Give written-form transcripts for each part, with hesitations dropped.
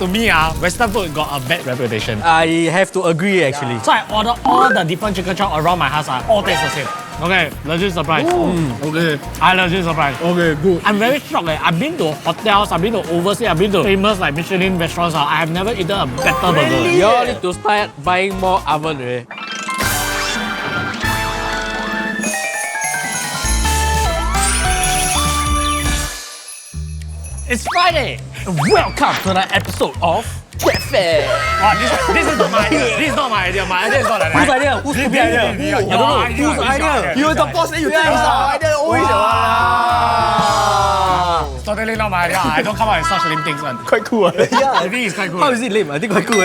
To me, Western food got a bad reputation. I have to agree actually. So I order all the different chicken chop around my house, all taste the same. Okay, legit surprise. Okay. I legit surprised. Okay, good. I'm very shocked. I've been to hotels, I've been to overseas, I've been to famous like Michelin restaurants. I have never eaten a better burger. You all need to start buying more oven. It's Friday. Welcome to the episode of JOFA. Wow, this is not my idea. This is not my idea. My idea is not like that. Whose idea? Whose stupid idea? Your I don't know. idea. Whose idea? You are the boss and you think it's our idea always. It's totally not my idea. I don't come up with such lame things. Quite cool. I think it's quite cool. How is it lame? I think quite cool.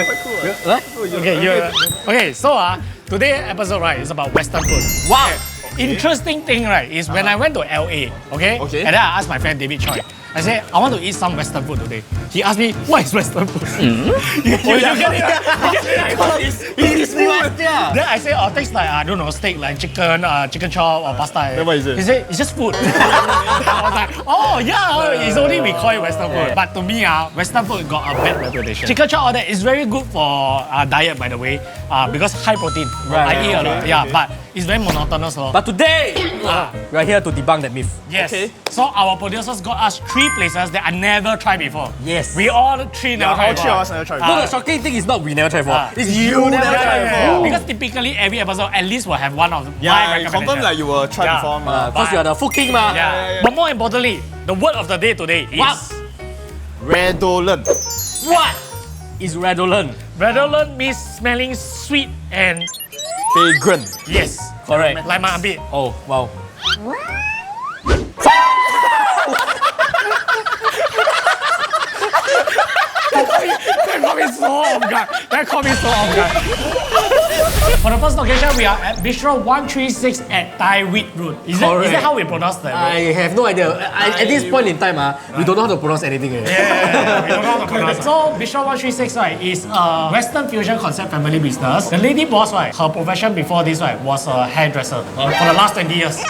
Okay, so today's episode is about Western food. Wow. Interesting thing is when I went to LA, okay? And then I asked my friend David Choi. I said, I want to eat some Western food today. He asked me, what is Western food? You get it, right? It's food. Then I said, tastes like, I don't know, steak, like chicken, chicken chop or pasta. Then what is it? He said, it's just food. I was like, oh yeah, it's only we call it Western food. But to me, Western food got a bad reputation. Chicken chop, all that is very good for diet, by the way, because high protein. I eat a lot, but it's very monotonous. But today, we are here to debunk that myth. Yes. Okay. So our producers got us 3 places that I never tried before. Yes. We all 3 never tried before. All 3 of us never tried No, the shocking thing is not we never tried before. It's you never Yeah, tried before. Because typically every episode at least will have one of my recommendations. confirm like you will try before. Because you are the food king, ma. But more importantly, the word of the day today is... What? Redolent. What is redolent? Redolent means smelling sweet and... Fragrant. Yes. Correct. Like my armpit. Oh, wow. That caught me so off guard. For the first location, we are at Bistro 136 at Tyrwhitt Road. Is that how we pronounce that? I have no idea. At this point in time, we don't know how to pronounce anything. We don't know how to pronounce it. So Bistro 136 is a Western fusion concept family business. The lady boss, her profession before this was a hairdresser for the last 20 years.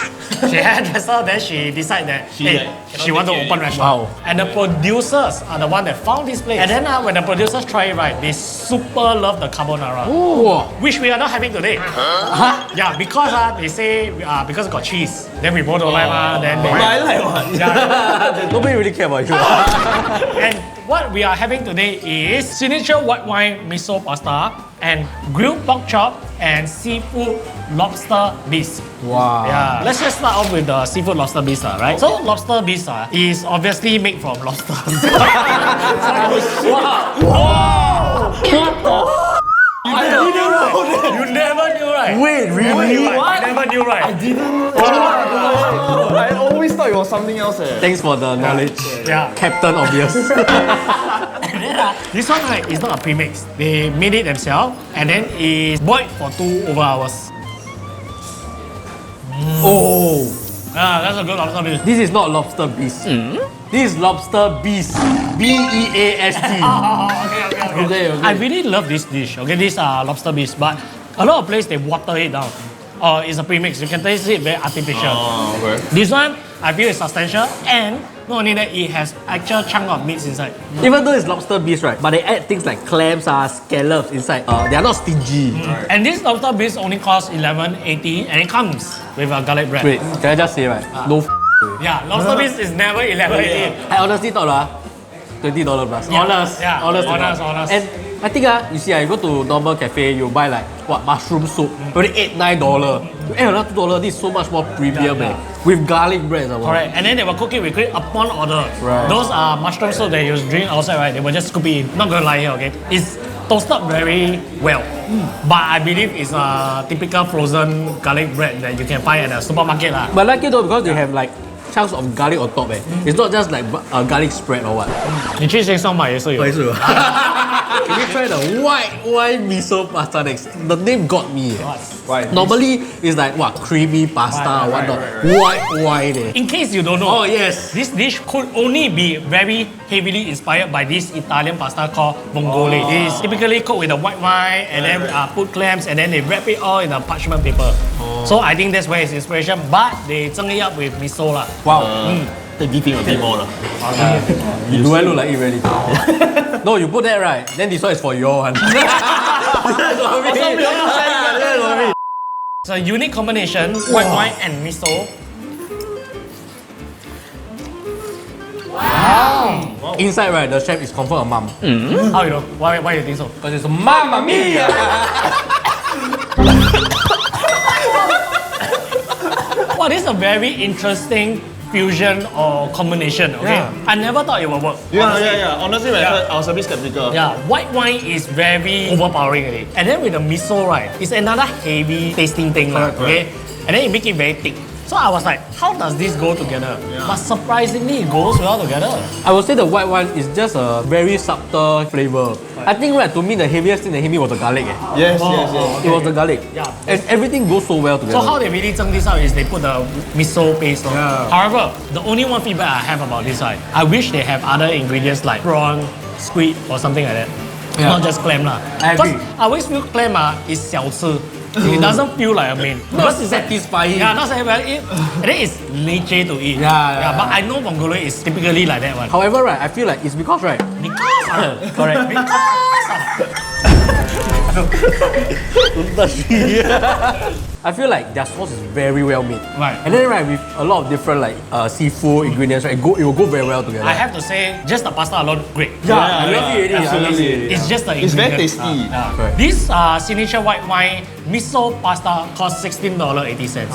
She hairdresser, then she decided that she want to open restaurant. Wow. And the producers are the one that found this place. And then when the producers try it, they super love the carbonara. Ooh. Which we are not having today. Yeah, because they say because it got cheese. Then we both don't like then they Nobody really care about you. And what we are having today is signature white wine miso pasta and grilled pork chop and seafood lobster bisque. Wow. Yeah. Let's just start off with the seafood lobster bisque, right? So lobster bisque is obviously made from lobster. Wow. You never knew, right? Wait, really? What? You never knew, right? I always thought it was something else. Thanks for the knowledge. Yeah. Captain Obvious. And then, this one is not a premix. They made it themselves and then it's boiled for 2 over hours. Oh. That's a good lobster bisque. This is not lobster beast. This is lobster beast. B-E-A-S-T. Okay. I really love this dish. Okay, this lobster bisque, but a lot of places they water it down. It's a premix. You can taste it very artificial. Okay. This one, I feel is substantial and not only that, it has actual chunk of meats inside. Even though it's lobster beast, right? But they add things like clams, scallops inside. They are not stingy. And this lobster bisque only costs $11.80 and it comes with a garlic bread. Wait, can I just say, right? No Yeah, lobster bisque is never $11.80. I honestly thought, $20 plus. Honest. And I think you see, you go to normal cafe, you buy like mushroom soup, only $8-9. You add another $2, this is so much more premium, with garlic bread. Correct. And then they will cook it with it upon order. Right. Those mushroom soup that you drink outside, right? They will just scoop it in. Not gonna lie here, okay? It's toasted very well. But I believe it's a typical frozen garlic bread that you can find at the supermarket. But I like it though because they have like chunks of garlic on top. It's not just like a garlic spread or what. 你去学上买也是有。 Can you try the white wine miso pasta next? The name got me. Right. Normally it's like creamy pasta or whatnot. White wine. In case you don't know, Oh yes. this dish could only be very heavily inspired by this Italian pasta called vongole. It is typically cooked with a white wine and then put clams and then they wrap it all in a parchment paper. So I think that's where its inspiration. But they zheng it up with miso lah. Wow. They give him a bit more. Do I look like it really? No, you put that right. Then this one is for your one. It's a unique combination, white wine and miso. Wow. Inside, right, the chef is confirmed a mom. How you know? Why do you think so? Because it's a Mamma Mia! Wow, this is a very interesting fusion or combination, okay? Yeah. I never thought it would work. Yeah. Honestly, when I heard, I was a bit skeptical. Yeah, white wine is very overpowering already. And then with the miso, right, it's another heavy tasting thing, okay? And then you make it very thick. So I was like, how does this go together? But surprisingly, it goes well together. I would say the white wine is just a very subtle flavor. I think, right, to me, the heaviest thing that hit me was the garlic. Yes. It was the garlic. Yeah. And everything goes so well together. So how they really zeng this out is they put the miso paste on. Yeah. However, the only one feedback I have about this, right, I wish they have other ingredients like prawn, squid, or something like that. Yeah. Not just clam lah. I agree. Because I always feel clam is 小吃. It doesn't feel like a main. Not satisfying. Yeah, not satisfying. And then it's nature to eat. Yeah. But I know Mongolia is typically like that one. However, right, I feel like it's because, right, Correct. I feel like their sauce is very well made. Right. And then, right, with a lot of different like seafood ingredients, right, it will go very well together. I have to say, just the pasta alone, great. I love it already. Absolutely. It's just the It's very ingredients. tasty. Correct. This signature white wine miso pasta costs $16.80.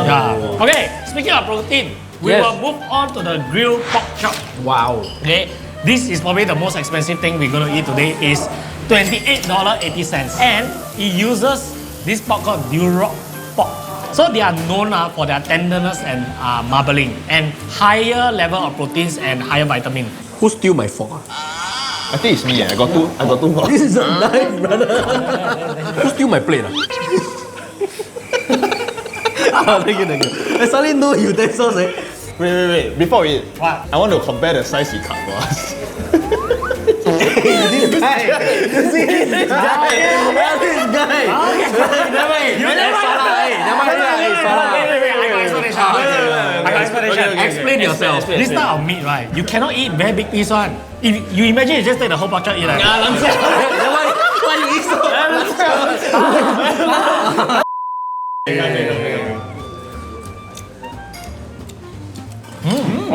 Yeah. Okay, speaking of protein, we Yes. will move on to the grilled pork chop. Wow. Okay, this is probably the most expensive thing we're gonna eat today is $28.80. And it uses this pork called Duroc pork. So they are known for their tenderness and marbling and higher level of proteins and higher vitamin. Who steal my fork? I think it's me. I got two more. This is a knife, brother. Who steal my plate? Thank you. I suddenly know utensils. Wait. Before we eat, What? I want to compare the size he cut for us. This guy. This guy. I got explanation. Explain yourself. This type of meat, right? You cannot eat very big piece one. If you imagine you just take the whole pork chop, eat like. Why you eat so?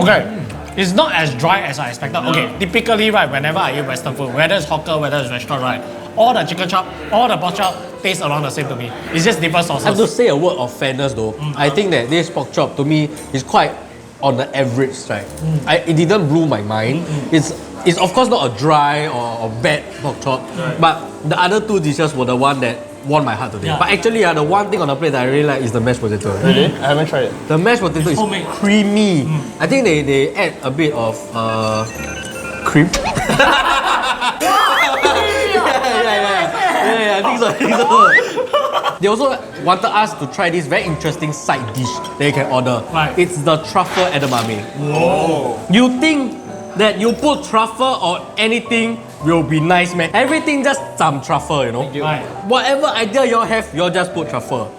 Okay. It's not as dry as I expected. Okay, typically, right, whenever I eat Western food, whether it's hawker, whether it's restaurant, right, all the chicken chop, all the pork chop taste around the same to me. It's just different I have to sauces. say a word of fairness though. I think that this pork chop to me is quite on the average side. It didn't blow my mind. It's of course not a dry or bad pork chop, but the other two dishes were the one that won my heart today. Yeah. But actually, the one thing on the plate that I really like is the mashed potato. Really? I haven't tried it. The mashed potato is homemade. creamy. I think they add a bit of cream. Yeah, I think so. They also wanted us to try this very interesting side dish that you can order. Right. It's the truffle edamame. Whoa. You think that you put truffle or anything will be nice, man? Everything just some truffle, you know? Right. Whatever idea you have, you just put truffle.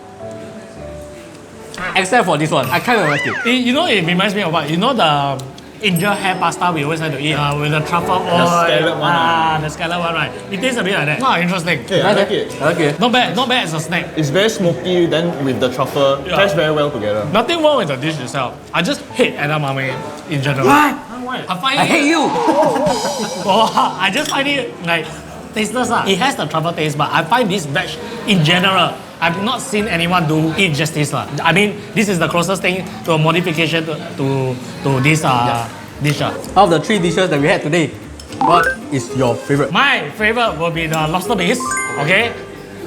Except for this one, I kind of like it. You know, it reminds me of what? You know the Indian hair pasta we always like to eat with the truffle oil. scallop one, The scallop one, right? It tastes a bit like that. Oh, interesting. Yeah, I like it. Okay. Not bad as a snack. It's very smoky, then with the truffle, Yeah. pairs very well together. Nothing wrong with the dish itself. I just hate edamame in general. What? I find I hate you! I just find it like tasteless. It has the truffle taste, but I find this batch in general, I've not seen anyone do it justice. I mean, this is the closest thing to a modification to this dish. Out of the three dishes that we had today, what is your favorite? My favorite will be the lobster base, okay?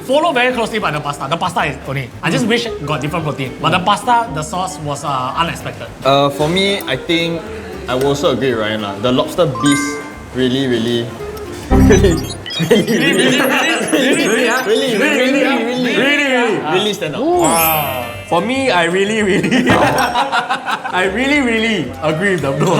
Followed very closely by the pasta. The pasta is only. I just wish it got different protein. But the pasta, the sauce was unexpected. For me, I think I will also agree with Ryan. The lobster bisque really stand out. For me, I really agree with the blue.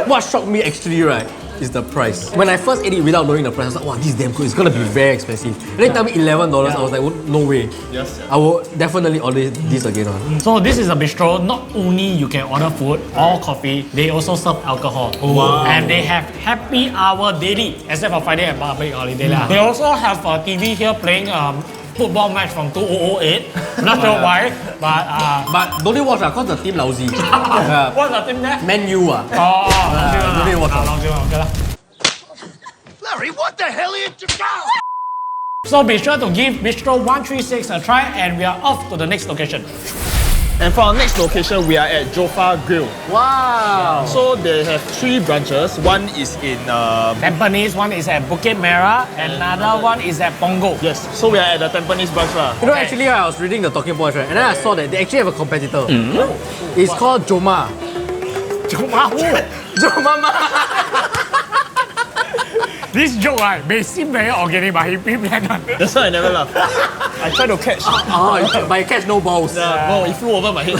What shocked me actually, right, is the price. When I first ate it without knowing the price, I was like, wow, this is damn good. It's gonna be very expensive. And they tell me $11. I was like, no way. Yes. I will definitely order this again. So this is a bistro. Not only you can order food or coffee, they also serve alcohol. Wow. And they have happy hour daily, except for Friday and public holiday. They also have a TV here playing football match from 2008. Not sure why, But don't you watch cause the team lousy. Yeah. what's the team there? Man U don't you watch Larry, what the hell are you doing? So be sure to give Bistro 136 a try, and we are off to the next location. And for our next location, we are at JOFA Grill. Wow. So they have 3 branches. One is in Tampines, one is at Bukit Merah, another one is at Punggol. yes. So we are at the Tampines branch lah. You know, actually, I was reading the talking points, right? And then I saw that they actually have a competitor. It's called Joma. Joma who? This joke right, may seem very organic, but he pre-planned one. That's why I never laugh. I try to catch. But you catch no balls. No, it flew over my head.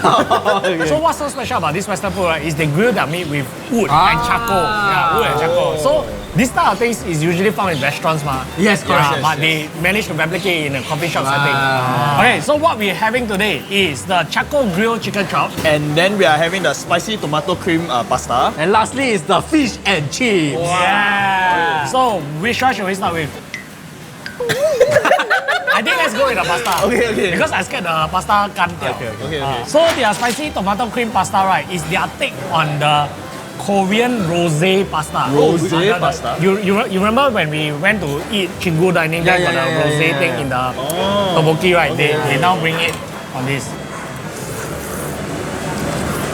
So what's so special about this Western food, right, is they grill their meat with wood and charcoal. Yeah, wood and charcoal. So this type of things is usually found in restaurants, Yes, correct. but they manage to replicate in a coffee shop setting. Okay, so what we're having today is the charcoal grilled chicken chop. And then we are having the spicy tomato cream pasta. And lastly is the fish and chips. Yeah. So which one should we start with? I think let's go with the pasta. Okay. Because I scared the pasta can't tell. Okay. So their spicy tomato cream pasta, right, is their take on the Korean rosé pasta. Rosé pasta? You remember when we went to eat Chingu dining there for the rosé thing in the tteokbokki, right? They now bring it on this.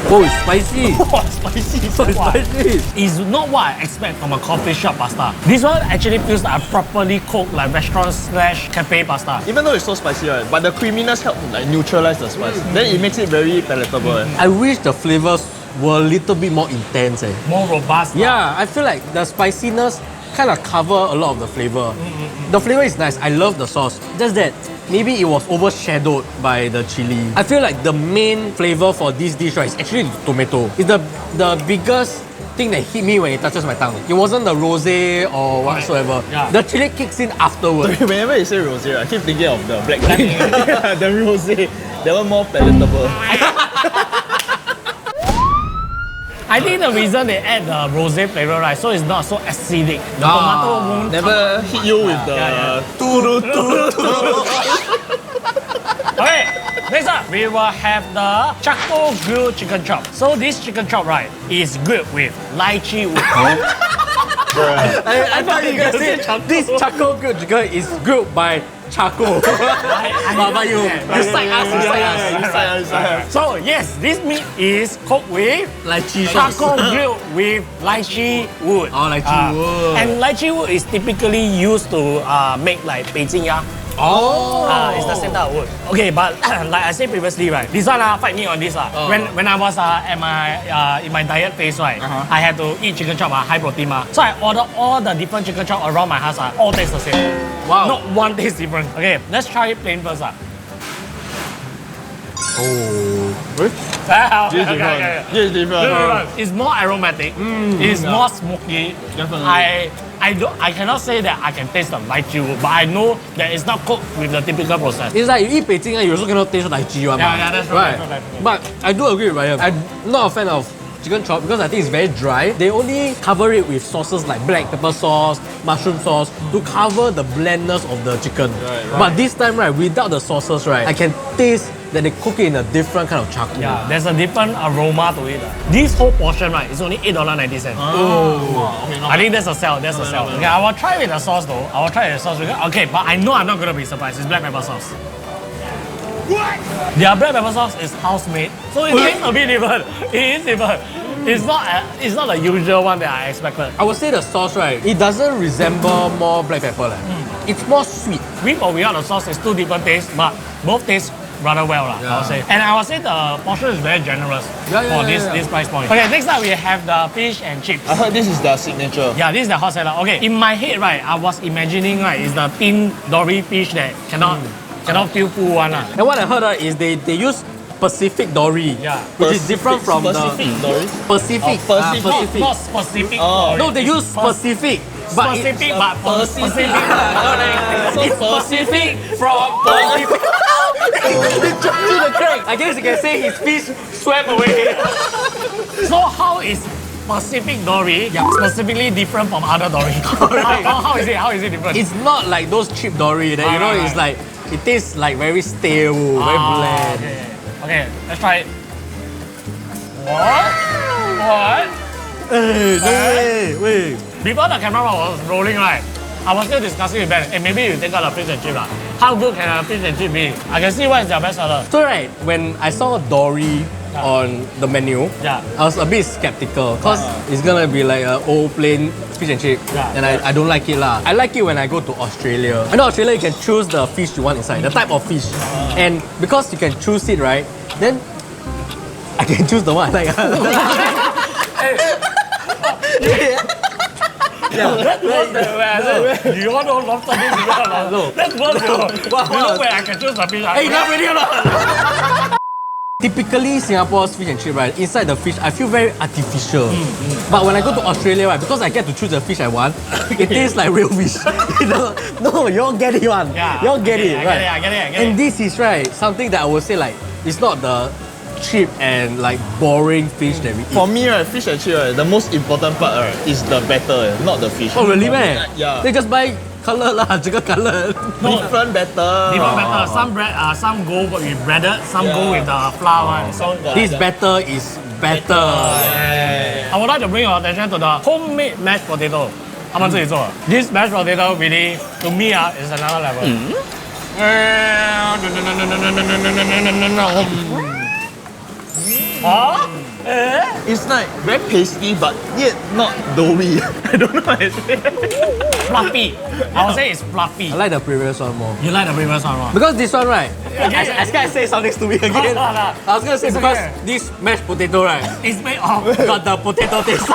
Oh, it's spicy. Spicy. So spicy. It's not what I expect from a coffee shop pasta. This one actually feels like a properly cooked like restaurant/cafe pasta. Even though it's so spicy, right, but the creaminess helps like neutralize the spice. Then it makes it very palatable. I wish the flavors were a little bit more intense. More robust. Yeah, I feel like the spiciness kind of cover a lot of the flavor. The flavor is nice. I love the sauce. Just that maybe it was overshadowed by the chili. I feel like the main flavor for this dish, right, is actually the tomato. It's the biggest thing that hit me when it touches my tongue. It wasn't the rosé or whatsoever. Yeah. The chili kicks in afterwards. Whenever you say rosé, I keep thinking of the black tea. The rosé. That one more palatable. I think the reason they add the rosé flavor, right, so it's not so acidic. The tomato won't Never hit you with the Okay, next up, we will have the charcoal grilled chicken chop. So this chicken chop, right, is grilled with lychee wood. I thought you guys said this charcoal grilled chicken is grilled by charcoal. But you side us. So yes, this meat is cooked with Lychee charcoal grilled with lychee wood. Oh, lychee wood. And lychee wood is typically used to make like Beijing ya. It's the same type of wood. Okay, but like I said previously, right, this one fight me on this. When I was at my in my diet phase, right, I had to eat chicken chop, high protein. So I ordered all the different chicken chop around my house, all taste the same. Wow. Not one taste different. Okay, let's try it plain first. This is different. It's more aromatic. It's more smoky. Definitely. I cannot say that I can taste the lychee wood, but I know that it's not cooked with the typical process. It's like you eat Beijing, you also cannot taste lychee one. Yeah, that's right. That's right. But I do agree with Ryan. I'm not a fan of chicken chop because I think it's very dry. They only cover it with sauces like black pepper sauce, mushroom sauce to cover the blandness of the chicken. But this time, right, without the sauces, right, I can taste that they cook it in a different kind of charcoal. Yeah, there's a different aroma to it. This whole portion, right, is only $8.90. I think that's a sell. That's a sell. Okay, I will try with the sauce though. I will try with the sauce. Okay, but I know I'm not gonna be surprised. It's black pepper sauce. What? Their black pepper sauce is house made, so it tastes a bit different. It is different. It's not the usual one that I expected. I would say the sauce, right, it doesn't resemble more black pepper. It's more sweet. With or without the sauce, it's two different tastes, but both taste rather well, I would say. And I would say the portion is very generous for this price point. Okay, next up we have the fish and chips. I heard this is their signature. Yeah, this is the hot salad. Okay, in my head, right, I was imagining, right, is the thin dory fish that cannot feel full one. And what I heard is they use Pacific dory. Yeah. Which is different from Pacific the dory? Pacific. Oh, Pacific. Pacific. Not specific. Oh. No, they use specific. But Specific, but for specific. it's Pacific from Pacific. It jumped to the crack. I guess you can say his fish swam away. So how is Pacific dory specifically different from other dory? Correct. How is it? How is it different? It's not like those cheap dory that you know. Right. It's like it tastes like very stale, very bland. Okay, let's try it. What? What? Wait. Before the camera was rolling, right? I was still discussing with Ben. Hey, maybe you take out the fish and chip. How good can a fish and chip be? I can see what is their best seller. So right, when I saw dory on the menu, Yeah. I was a bit skeptical because it's gonna be like an old plain fish and chip, Yeah. and I don't like it lah. I like it when I go to Australia. I know Australia you can choose the fish you want inside, the type of fish, and because you can choose it right, then I can choose the one I like. That's worse than where I said, you want to lobster this? No. That's worse, you know. You know where I can choose the fish. Hey, enough already or not? Typically, Singapore's fish and chip, right, inside the fish, I feel very artificial. But when I go to Australia, right, because I get to choose the fish I want, it tastes like real fish. You know? No, you all get it, one. Yeah. You all get it, right? I get it. And this is, right, something that I would say, like, it's not the cheap and, like, boring fish that we eat. For me, right, fish and chip, right, the most important part, right, is the batter, not the fish. Oh, really, man? Yeah. They just buy color lah, chicken color. Different batter. Different batter. Some bread, some go with breaded, some go with the flour one. So This batter is better. I would like to bring your attention to the homemade mashed potato. 他们自己做的. This mashed potato really, to me, is another level. It's like very pasty, but yet not doughy. I don't know how to say. Fluffy. I would say it's fluffy. I like the previous one more. You like the previous one more? Because this one, right, I scared I say something stupid again. I was gonna say It's because okay. this mashed potato, right, It's made of. got the potato taste.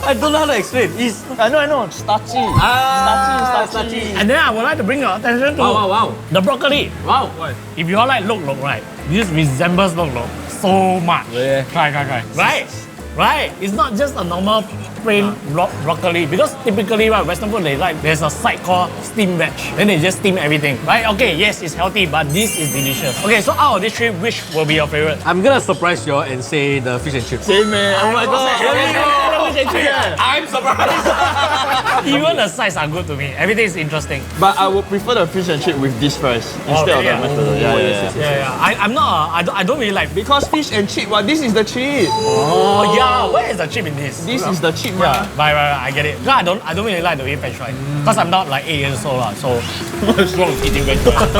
I don't know how to explain. It's I know. Starchy. Starchy. And then I would like to bring your attention to wow. the broccoli. Wow. If you all like look, right, this resembles look so much. Yeah. Try. Right? It's not just a normal plain broccoli because typically, right, Western food there's a side called steamed veg. Then they just steam everything, right? Okay, yes, it's healthy, but this is delicious. Okay, so out of this three, which will be your favorite? I'm gonna surprise you all and say the fish and chips. Same man. Oh my god. I'm surprised. Even the sides are good to me. Everything is interesting. But I would prefer the fish and chip with this fries instead of the mashed potato. Yeah. I'm not. I don't really like. Because fish and chip, this is the chip. Oh yeah, where is the chip in this? This is the chip, Yeah, right, I get it. No, I don't really like to eat French fries because I'm not like 8 years old, so what's wrong with eating French fries?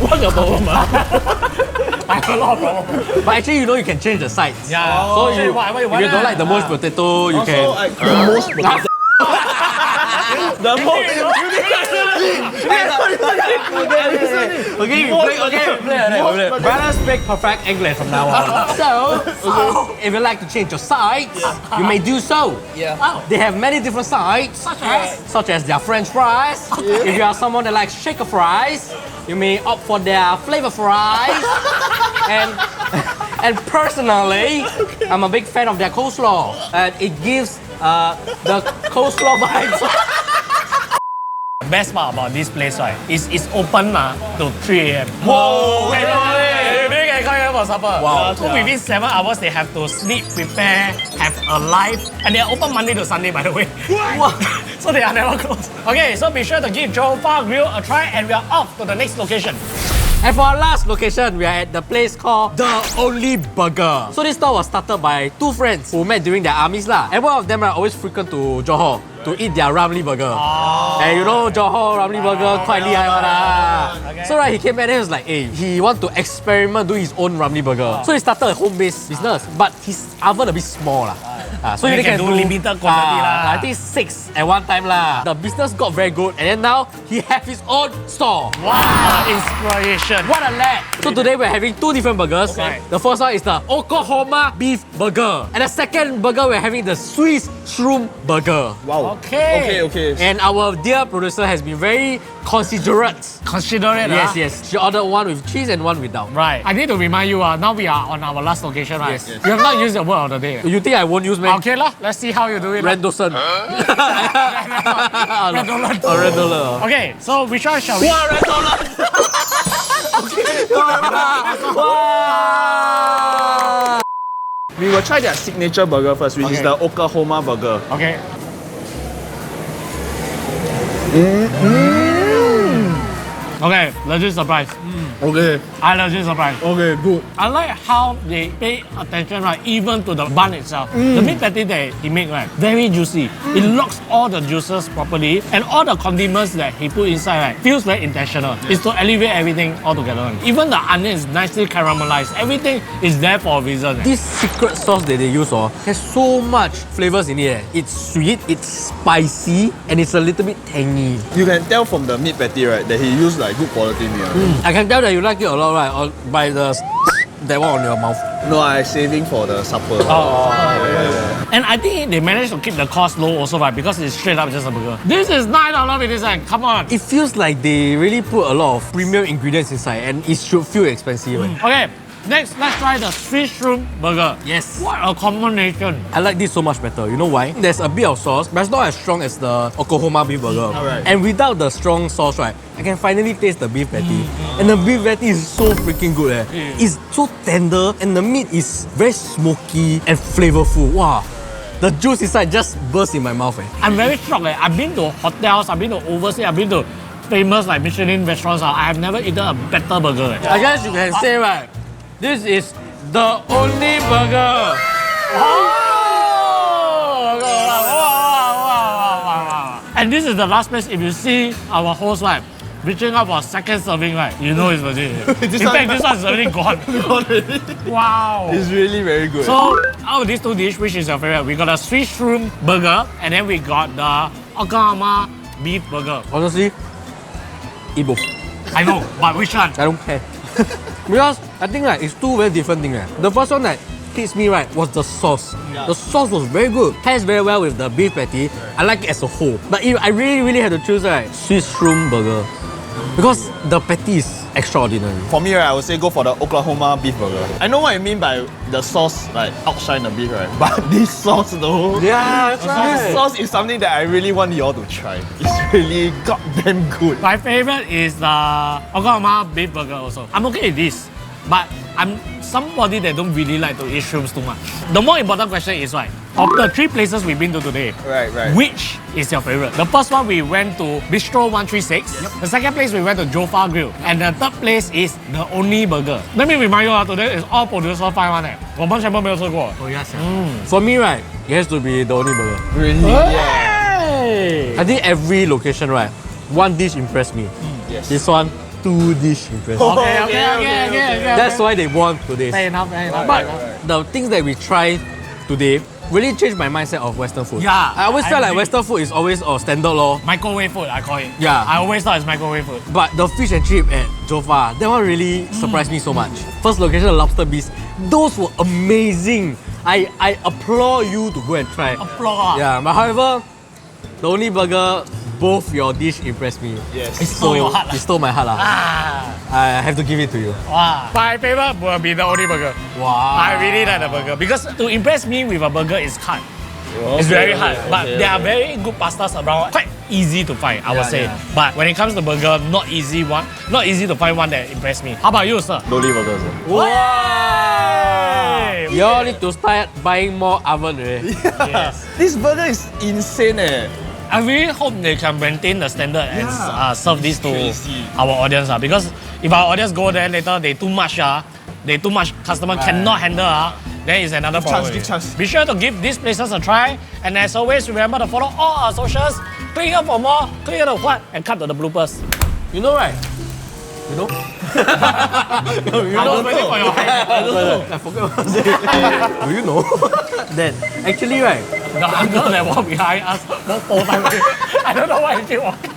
What's your problem? I have a lot of problems. But actually, you know, you can change the sides. Yeah. So Say if you don't like the most potato, you Also, can. the most potato. The most. Okay, Let us speak perfect English from now on. So, if you like to change your sides, you may do so. Oh, They have many different sides, such as their French fries. If you are someone that likes shaker fries, you may opt for their flavor fries. And personally, I'm a big fan of their coleslaw. And it gives the coleslaw vibes. best part about this place, right, is it's open to 3 a.m. Whoa, wait. They can come here for supper. Wow. So within 7 hours, they have to sleep, prepare, have a life, and they are open Monday to Sunday, by the way. So they are never closed. Okay, so be sure to give JOFA Grill a try, and we are off to the next location. And for our last location, we are at the place called The Only Burger. So this store was started by 2 friends who met during their armies lah. And one of them are always frequent to Johor to eat their Ramly burger. And you know Johor Ramly burger quite 厉害 one lah. Okay. So right, he came back and he was like, hey, he want to experiment do his own Ramly burger. So he started a home-based business, but his oven a bit small lah. So They you can do limited quantity lah. I think 6 at one time lah. The business got very good, and then now he have his own store. Wow, inspiration. What a lad! So today we're having 2 different burgers. Okay. The first one is the Oklahoma beef burger, and the second burger we're having the Swiss shroom burger. Wow. Okay. Okay. And our dear producer has been very considerate. Considerate. Yes, yes. She ordered one with cheese and one without. Right. I need to remind you, now we are on our last location, right? Yes. Yes. You have not used the word of the day. You think I won't use man? Okay lah, let's see how you do it. Rendoson. Rendolan. Rendolan. Okay, so which one shall we? We will try their signature burger first, which is Okay. the Oklahoma burger. Okay. Okay, legit surprise. Okay. I legit surprised. Okay, good. I like how they pay attention, right, even to the bun itself. The meat patty that he make, right, very juicy. It locks all the juices properly, and all the condiments that he put inside, right, feels very intentional. It's to elevate everything all together. Even the onion is nicely caramelized. Everything is there for a reason. This secret sauce that they use has so much flavors in it. It's sweet, it's spicy, and it's a little bit tangy. You can tell from the meat patty, right, that he used like good quality meat. I can tell that you like it a lot, right? Or by the that one on your mouth. No, I'm saving for the supper. And I think they managed to keep the cost low also, right, because it's straight up just a burger. This is $9 with this one. Come on. It feels like they really put a lot of premium ingredients inside, and it should feel expensive. Okay, next, let's try the Swiss shroom burger. Yes. What a combination. I like this so much better. You know why? There's a bit of sauce, but it's not as strong as the Oklahoma beef burger. Alright. And without the strong sauce, right, I can finally taste the beef patty. And the beef patty is so freaking good. It's so tender, and the meat is very smoky and flavorful. Wow. The juice inside just bursts in my mouth. I'm very shocked. I've been to hotels, I've been to overseas, I've been to famous like Michelin restaurants. I have never eaten a better burger. I guess you can say, right, this is the only burger. And this is the last place. If you see our host, right, reaching up for second serving, right, you know it's legit. In fact, this one's already gone. Wow. It's really very good. So, out of these two dishes, which is your favorite? We got a Swiss shroom burger, and then we got the Oklahoma beef burger. Honestly, eat both. I know, but which one? I don't care. Because I think like it's two very different things. The first one that hits me right was the sauce. The sauce was very good. Pairs very well with the beef patty. I like it as a whole. But if I really had to choose, right, Swiss shroom burger. Because the patty is extraordinary. For me, right, I would say go for the Oklahoma beef burger. I know what you mean by the sauce like outshine the beef, right? But this sauce though, Yeah, that's this sauce is something that I really want you all to try. It's really goddamn good. My favorite is the Oklahoma beef burger also. I'm okay with this, but I'm somebody that don't really like to eat shrooms too much. The more important question is, right, of the three places we've been to today, Right. which is your favorite? The first one we went to Bistro 136. The second place we went to JOFA Grill. And the third place is the Only Burger. Let me remind you, today is all producer find one. 我们全部没有吃过。 For me, right, it has to be the only burger. Really? Yeah. I think every location, right, one dish impressed me. Yes. This one, two dish impressed me. Okay. That's why they won today. Fair enough. But the things that we tried today really changed my mindset of Western food. Yeah, I always I felt like agree. Western food is always standard law. Microwave food, I call it. Yeah. I always thought it's microwave food. But the fish and chip at JOFA, that one really surprised me so much. First location, the lobster beast. Those were amazing. I applaud you to go and try. Applaud. Yeah, but however, the only burger, both your dish impressed me. Yes. It stole your heart. It stole my heart. I have to give it to you. Wow. My favorite will be the Only Burger. Wow. I really like the burger because to impress me with a burger is hard. It's very hard, but there are very good pastas around, quite easy to find, I would say. yeah. But when it comes to burger, not easy to find one that impressed me. How about you, sir? Dolly burgers. Hey! You all need to start buying more oven. Yes. This burger is insane. I really hope they can maintain the standard and serve this to Crazy. our audience. Because if our audience go there later, they too much, customer cannot handle, then it's another problem. give chance. Be sure to give these places a try. And as always, remember to follow all our socials. Click here for more, click here to what, and cut to the bloopers. You know, right? You know? I was waiting for your hand. I forgot what I was saying. Do you know? That actually, right? The uncle that walked behind us, walked 4 times. I don't know why he keep walking.